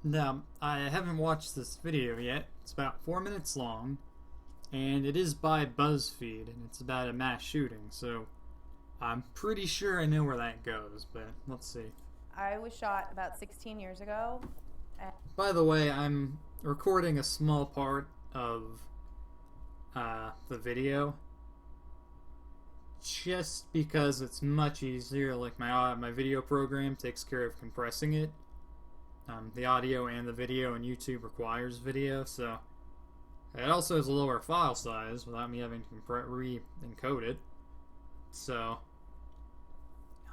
Now, I haven't watched this video yet. It's about 4 minutes long, and it is by BuzzFeed, and it's about a mass shooting, so I'm pretty sure I know where that goes, but let's see. I was shot about 16 years ago. And By the way, I'm recording a small part of the video just because it's much easier. Like my video program takes care of compressing it, the audio and the video, and YouTube requires video, so it also has a lower file size without me having to re-encode it. So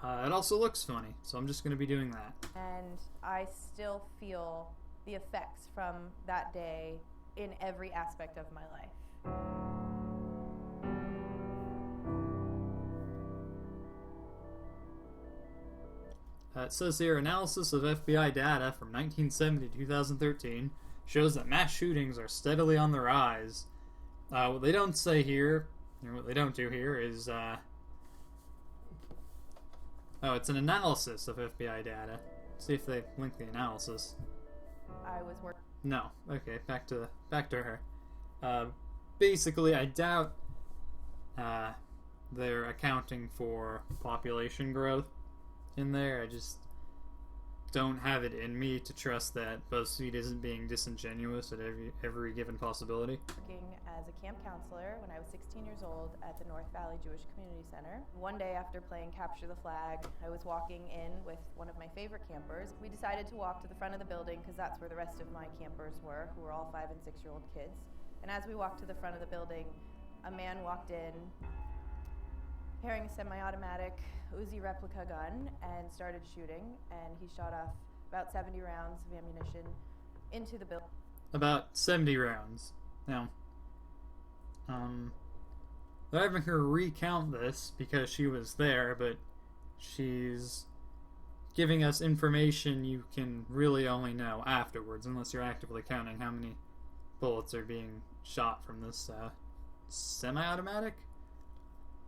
it also looks funny, so I'm just going to be doing that. and I still feel the effects from that day in every aspect of my life. It says here, analysis of FBI data from 1970 to 2013 shows that mass shootings are steadily on the rise. What they don't say here, or what they don't do here, is it's an analysis of FBI data. See if they link the analysis. I was working. No. Okay, back to her. Basically, I doubt they're accounting for population growth in there. I just don't have it in me to trust that BuzzFeed isn't being disingenuous at every given possibility. Working as a camp counselor when I was 16 years old at the North Valley Jewish Community Center. One day after playing Capture the Flag, I was walking in with one of my favorite campers. We decided to walk to the front of the building because that's where the rest of my campers were, who were all 5 and 6-year-old kids. And as we walked to the front of the building, a man walked in carrying a semi-automatic Uzi replica gun and started shooting, and he shot off about 70 rounds of ammunition into the building. About 70 rounds. Now, they're having her recount this because she was there, but she's giving us information you can really only know afterwards, unless you're actively counting how many bullets are being shot from this semi-automatic.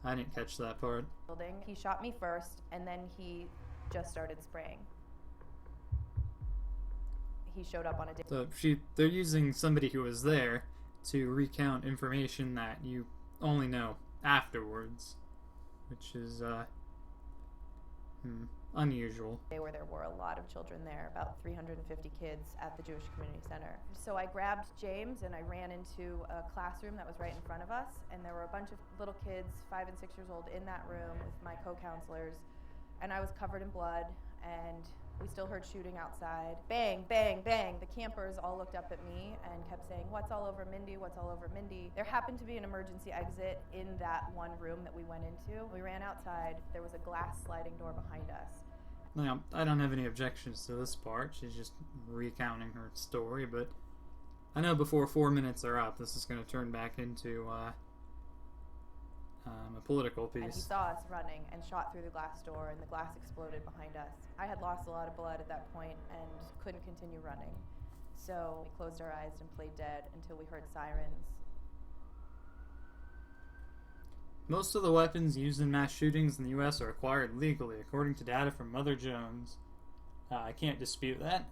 I didn't catch that part. He shot me first, and then he just started spraying. He showed up on a day. So they're using somebody who was there to recount information that you only know afterwards, which is unusual. Where there were a lot of children there, about 350 kids at the Jewish Community Center. So I grabbed James and I ran into a classroom that was right in front of us, and there were a bunch of little kids, 5 and 6 years old, in that room with my co-counselors, and I was covered in blood, and we still heard shooting outside. Bang, bang, bang. The campers all looked up at me and kept saying, "What's all over Mindy? What's all over Mindy?" There happened to be an emergency exit in that one room that we went into. We ran outside. There was a glass sliding door behind us. Now, I don't have any objections to this part. She's just recounting her story, but I know before 4 minutes are up, this is going to turn back into a political piece. And he saw us running and shot through the glass door, and the glass exploded behind us. I had lost a lot of blood at that point and couldn't continue running. So we closed our eyes and played dead until we heard sirens. Most of the weapons used in mass shootings in the U.S. are acquired legally, according to data from Mother Jones. I can't dispute that.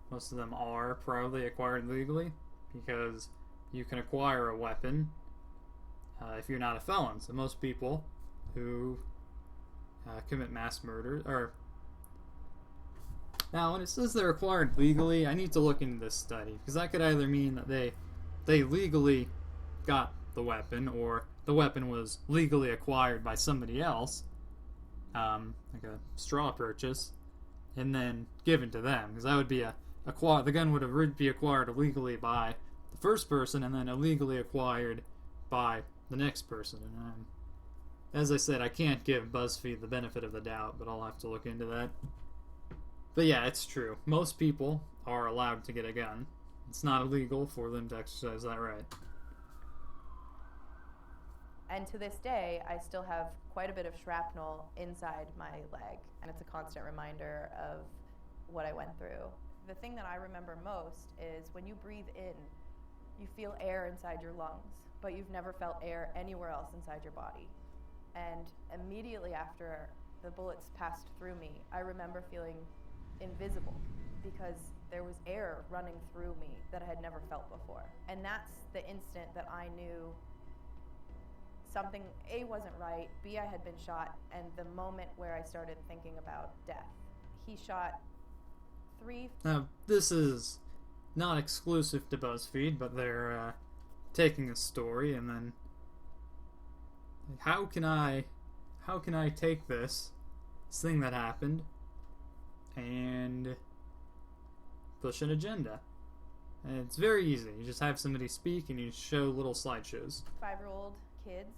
Most of them are probably acquired legally, because you can acquire a weapon if you're not a felon. So most people who commit mass murder are... Now, when it says they're acquired legally, I need to look into this study, because that could either mean that they legally got the weapon, or the weapon was legally acquired by somebody else, like a straw purchase, and then given to them, because that would be the gun would be acquired illegally by the first person, and then illegally acquired by the next person. And as I said, I can't give BuzzFeed the benefit of the doubt, but I'll have to look into that. But yeah, it's true. Most people are allowed to get a gun. It's not illegal for them to exercise that right. And to this day, I still have quite a bit of shrapnel inside my leg, and it's a constant reminder of what I went through. The thing that I remember most is when you breathe in, you feel air inside your lungs, but you've never felt air anywhere else inside your body. And immediately after the bullets passed through me, I remember feeling invisible, because There was air running through me that I had never felt before. And that's the instant that I knew something, A, wasn't right, B, I had been shot, and the moment where I started thinking about death. He shot 3... Now, this is not exclusive to BuzzFeed, but they're taking a story and then how can I take this thing that happened and push an agenda? And it's very easy. You just have somebody speak and you show little slideshows. 5-year-old kids,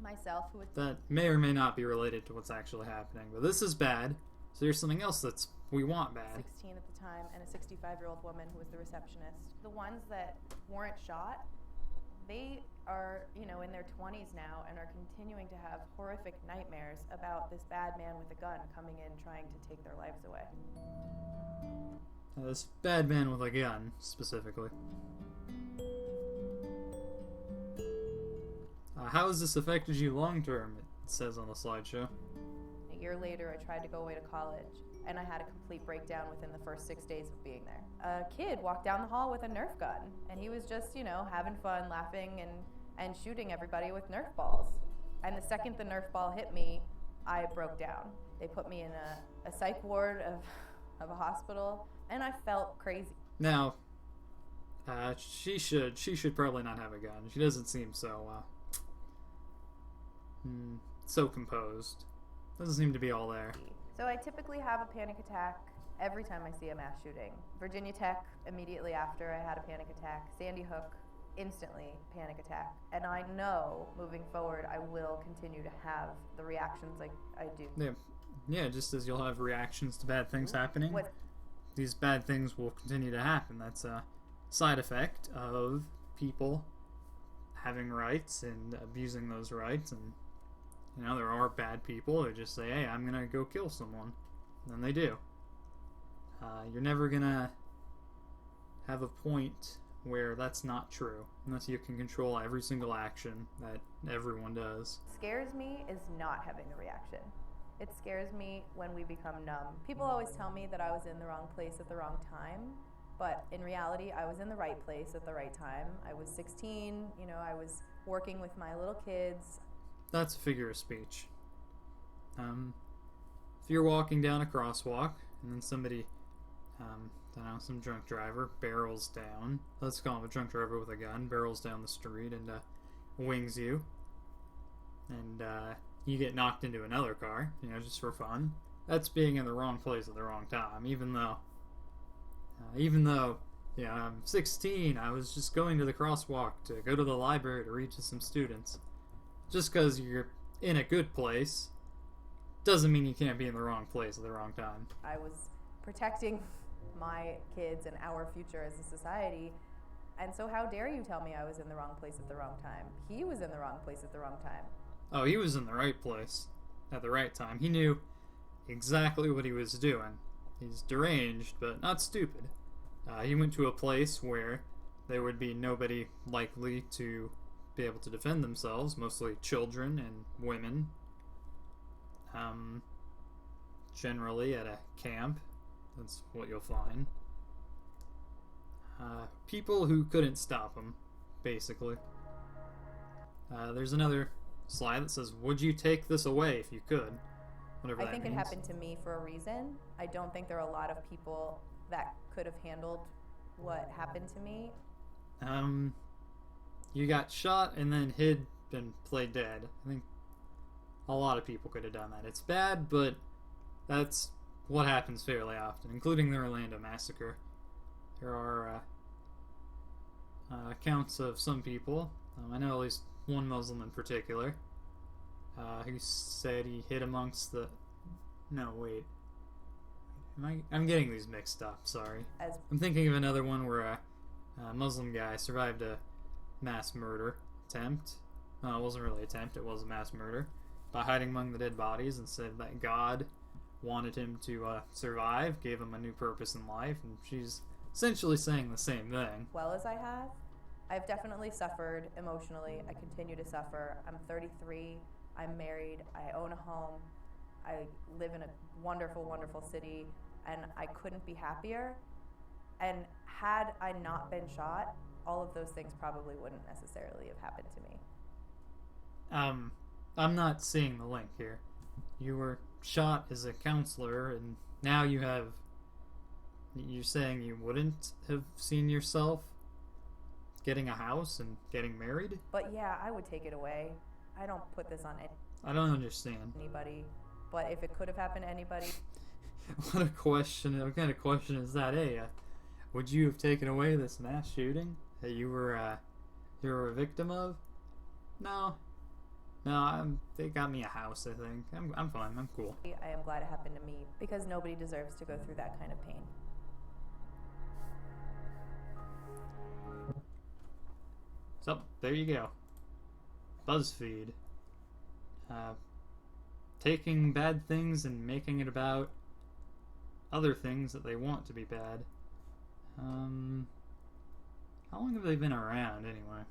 myself, who was... That may or may not be related to what's actually happening, but this is bad. So here's something else that's we want bad. 16 at the time, and a 65-year-old woman who was the receptionist. The ones that weren't shot, they are, in their 20s now and are continuing to have horrific nightmares about this bad man with a gun coming in trying to take their lives away. This bad man with a gun, specifically. How has this affected you long term? It says on the slideshow. A year later, I tried to go away to college, and I had a complete breakdown within the first 6 days of being there. A kid walked down the hall with a Nerf gun, and he was just, having fun, laughing, and shooting everybody with Nerf balls. And the second the Nerf ball hit me, I broke down. They put me in a psych ward of a hospital, and I felt crazy. Now, she should probably not have a gun. She doesn't seem so composed. Doesn't seem to be all there. So I typically have a panic attack every time I see a mass shooting. Virginia Tech, immediately after I had a panic attack. Sandy Hook, instantly panic attack. And I know, moving forward, I will continue to have the reactions like I do. Yeah, just as you'll have reactions to bad things happening, these bad things will continue to happen. That's a side effect of people having rights and abusing those rights. And there are bad people who just say, hey, I'm gonna go kill someone. And then they do. You're never gonna have a point where that's not true, unless you can control every single action that everyone does. What scares me is not having the reaction. It scares me when we become numb. People always tell me that I was in the wrong place at the wrong time, but in reality, I was in the right place at the right time. I was 16, I was working with my little kids. That's a figure of speech. If you're walking down a crosswalk and then somebody, some drunk driver barrels down, let's call him a drunk driver with a gun, barrels down the street and wings you, and you get knocked into another car, just for fun. That's being in the wrong place at the wrong time, even though, I'm 16, I was just going to the crosswalk to go to the library to read to some students. Just because you're in a good place doesn't mean you can't be in the wrong place at the wrong time. I was protecting my kids and our future as a society, and so how dare you tell me I was in the wrong place at the wrong time? He was in the wrong place at the wrong time. Oh, he was in the right place at the right time. He knew exactly what he was doing. He's deranged, but not stupid. He went to a place where there would be nobody likely to be able to defend themselves, mostly children and women. Generally at a camp, that's what you'll find. People who couldn't stop him, basically. There's another slide that says, would you take this away if you could? Whatever that means. I think it happened to me for a reason. I don't think there are a lot of people that could have handled what happened to me. You got shot and then hid and played dead. I think a lot of people could have done that. It's bad, but that's what happens fairly often, including the Orlando massacre. There are accounts of some people, I know at least one Muslim in particular, who said he hid amongst the... No, wait. I'm getting these mixed up, sorry. I'm thinking of another one where a Muslim guy survived a mass murder attempt. No, it wasn't really an attempt, it was a mass murder. By hiding among the dead bodies, and said that God wanted him to survive, gave him a new purpose in life, and she's essentially saying the same thing. Well as I have, I've definitely suffered emotionally. I continue to suffer. I'm 33, I'm married, I own a home, I live in a wonderful, wonderful city, and I couldn't be happier. And had I not been shot, all of those things probably wouldn't necessarily have happened to me. I'm not seeing the link here. You were shot as a counselor, and now you're saying you wouldn't have seen yourself getting a house and getting married? But yeah, I would take it away. I don't put this on I don't understand. anybody. But if it could have happened to anybody... What a question. What kind of question is that? Hey, would you have taken away this mass shooting that you were a victim of? No. No, they got me a house, I think. I'm fine. I'm cool. I am glad it happened to me, because nobody deserves to go through that kind of pain. So, there you go. BuzzFeed. Taking bad things and making it about other things that they want to be bad. How long have they been around, anyway?